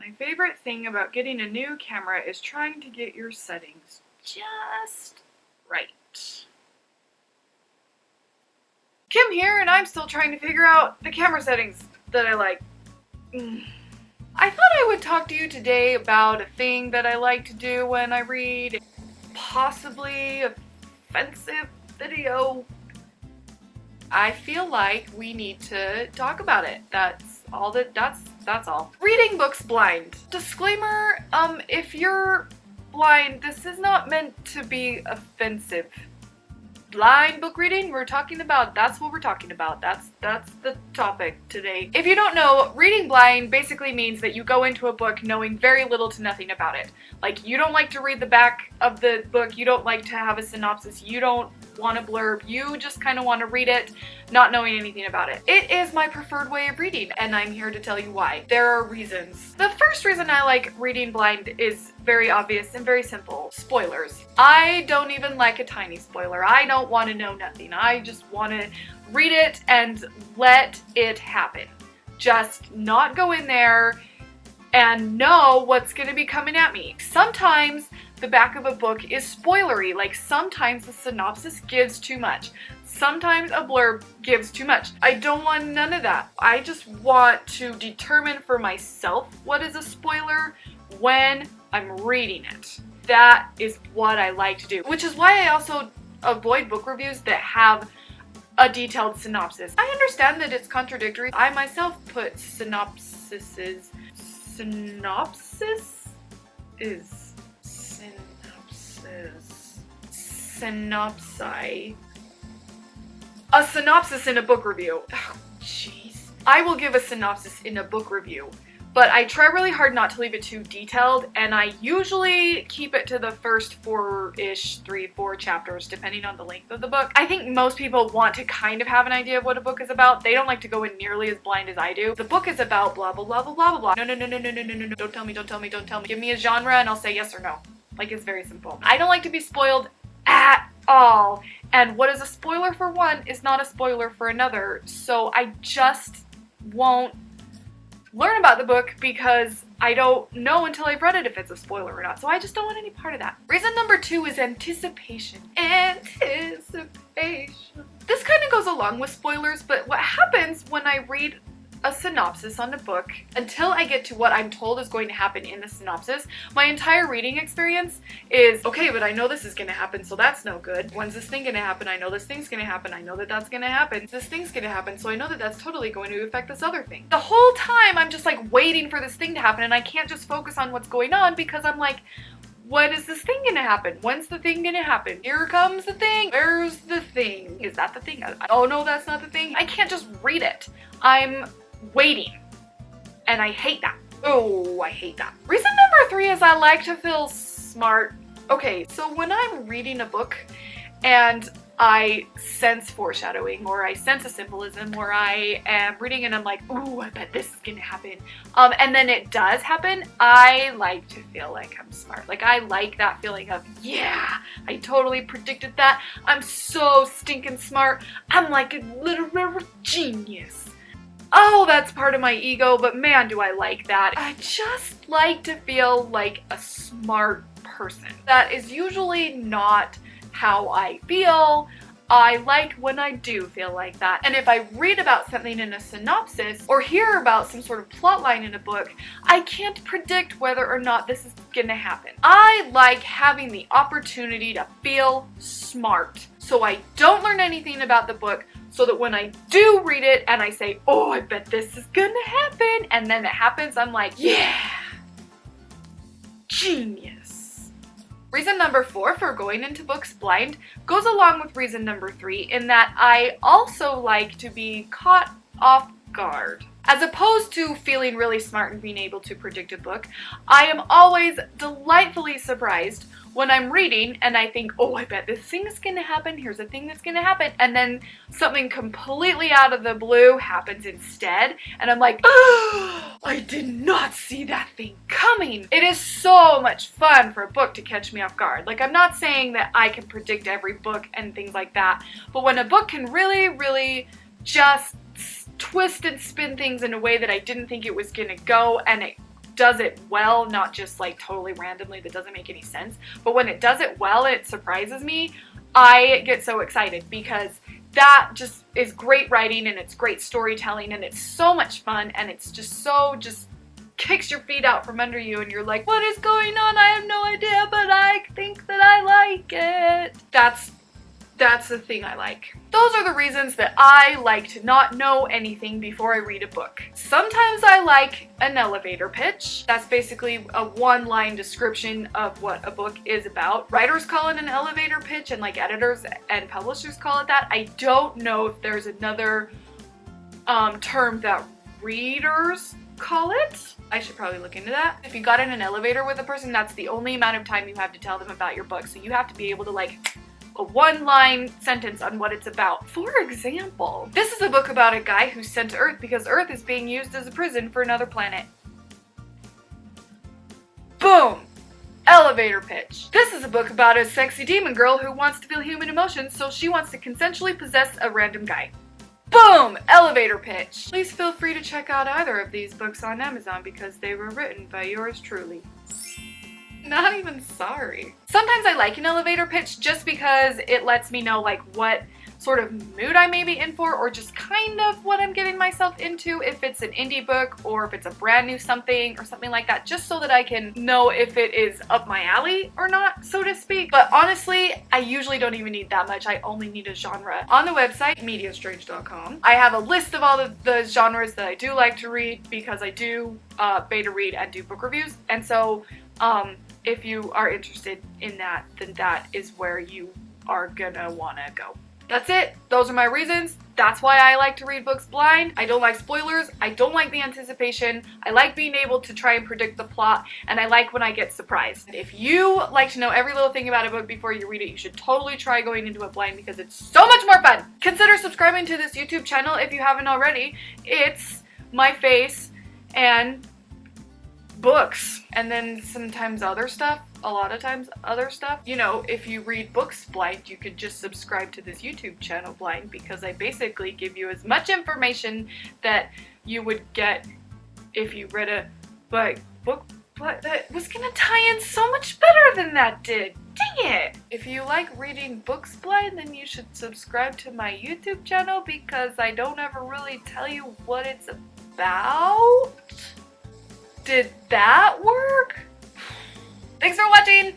My favorite thing about getting a new camera is trying to get your settings just right. Kim here, and I'm still trying to figure out the camera settings that I like. I thought I would talk to you today about a thing that I like to do when I read, possibly offensive video. I feel like we need to talk about it. That's all. Reading books blind. Disclaimer, if you're blind, this is not meant to be offensive. Blind book reading, that's what we're talking about. That's the topic today. If you don't know, reading blind basically means that you go into a book knowing very little to nothing about it. Like, you don't like to read the back of the book, you don't like to have a synopsis, you don't want a blurb, you just kind of want to read it not knowing anything about it. It is my preferred way of reading, and I'm here to tell you why. There are reasons. The first reason I like reading blind is very obvious and very simple. Spoilers. I don't even like a tiny spoiler. I don't want to know nothing. I just want to read it and let it happen. Just not go in there and know what's going to be coming at me. Sometimes the back of a book is spoilery, like sometimes the synopsis gives too much. Sometimes a blurb gives too much. I don't want none of that. I just want to determine for myself what is a spoiler when I'm reading it. That is what I like to do, which is why I also avoid book reviews that have a detailed synopsis. I understand that it's contradictory. I myself put synopsis. A synopsis in a book review. Oh, jeez. I will give a synopsis in a book review, but I try really hard not to leave it too detailed, and I usually keep it to the first 4 chapters, depending on the length of the book. I think most people want to kind of have an idea of what a book is about. They don't like to go in nearly as blind as I do. The book is about blah, blah, blah, blah, blah, blah. No. Don't tell me. Give me a genre and I'll say yes or no. Like, it's very simple. I don't like to be spoiled at all. And what is a spoiler for one is not a spoiler for another. So I just won't learn about the book because I don't know until I've read it if it's a spoiler or not. So I just don't want any part of that. Reason number 2 is anticipation. Anticipation. This kind of goes along with spoilers, but what happens when I read a synopsis on a book, until I get to what I'm told is going to happen in the synopsis, my entire reading experience is, okay, but I know this is going to happen, so that's no good. When's this thing going to happen? I know this thing's going to happen. I know that that's going to happen. This thing's going to happen, so I know that that's totally going to affect this other thing. The whole time I'm just like waiting for this thing to happen, and I can't just focus on what's going on because I'm like, when is this thing gonna happen? When's the thing gonna happen? Here comes the thing. Where's the thing? Is that the thing? Oh no, that's not the thing. I can't just read it. I'm waiting. And I hate that. Oh, I hate that. Reason number 3 is I like to feel smart. Okay, so when I'm reading a book and I sense foreshadowing, or I sense a symbolism, or I am reading and I'm like, ooh, I bet this is gonna happen. And then it does happen, I like to feel like I'm smart. Like, I like that feeling of, yeah, I totally predicted that. I'm so stinking smart. I'm like a literary genius. Oh, that's part of my ego, but man, do I like that. I just like to feel like a smart person. That is usually not how I feel. I like when I do feel like that. And if I read about something in a synopsis or hear about some sort of plot line in a book, I can't predict whether or not this is gonna happen. I like having the opportunity to feel smart. So I don't learn anything about the book, so that when I do read it and I say, oh, I bet this is gonna happen, and then it happens, I'm like, yeah, genius. Reason number 4 for going into books blind goes along with reason number 3 in that I also like to be caught off guard. As opposed to feeling really smart and being able to predict a book, I am always delightfully surprised when I'm reading and I think, oh, I bet this thing is gonna happen, here's a thing that's gonna happen, and then something completely out of the blue happens instead, and I'm like, oh, I did not see that thing coming. It is so much fun for a book to catch me off guard. Like, I'm not saying that I can predict every book and things like that, but when a book can really, really just twist and spin things in a way that I didn't think it was gonna go, and it does it well, not just like totally randomly that doesn't make any sense, but when it does it well, it surprises me. I get so excited because that just is great writing and it's great storytelling and it's so much fun and it's just so kicks your feet out from under you and you're like, what is going on? I have no idea, but I think that I like it. That's the thing I like. Those are the reasons that I like to not know anything before I read a book. Sometimes I like an elevator pitch. That's basically a one-line description of what a book is about. Writers call it an elevator pitch and like editors and publishers call it that. I don't know if there's another term that readers call it. I should probably look into that. If you got in an elevator with a person, that's the only amount of time you have to tell them about your book. So you have to be able to like a one-line sentence on what it's about. For example, this is a book about a guy who's sent to Earth because Earth is being used as a prison for another planet. Boom! Elevator pitch. This is a book about a sexy demon girl who wants to feel human emotions, so she wants to consensually possess a random guy. Boom! Elevator pitch. Please feel free to check out either of these books on Amazon because they were written by yours truly. Not even sorry. Sometimes I like an elevator pitch just because it lets me know like what sort of mood I may be in for or just kind of what I'm getting myself into if it's an indie book or if it's a brand new something or something like that, just so that I can know if it is up my alley or not, so to speak. But honestly, I usually don't even need that much. I only need a genre. On the website, mediastrange.com, I have a list of all the genres that I do like to read because I do beta read and do book reviews. And so if you are interested in that, then that is where you are gonna wanna go. That's it. Those are my reasons. That's why I like to read books blind. I don't like spoilers. I don't like the anticipation. I like being able to try and predict the plot, and I like when I get surprised. If you like to know every little thing about a book before you read it, you should totally try going into it blind because it's so much more fun. Consider subscribing to this YouTube channel if you haven't already. It's my face and books, and then sometimes other stuff, a lot of times other stuff. You know, if you read books blind, you could just subscribe to this YouTube channel blind because I basically give you as much information that you would get if you read a book that was gonna tie in so much better than that did. Dang it! If you like reading books blind, then you should subscribe to my YouTube channel because I don't ever really tell you what it's about. Did that work? Thanks for watching!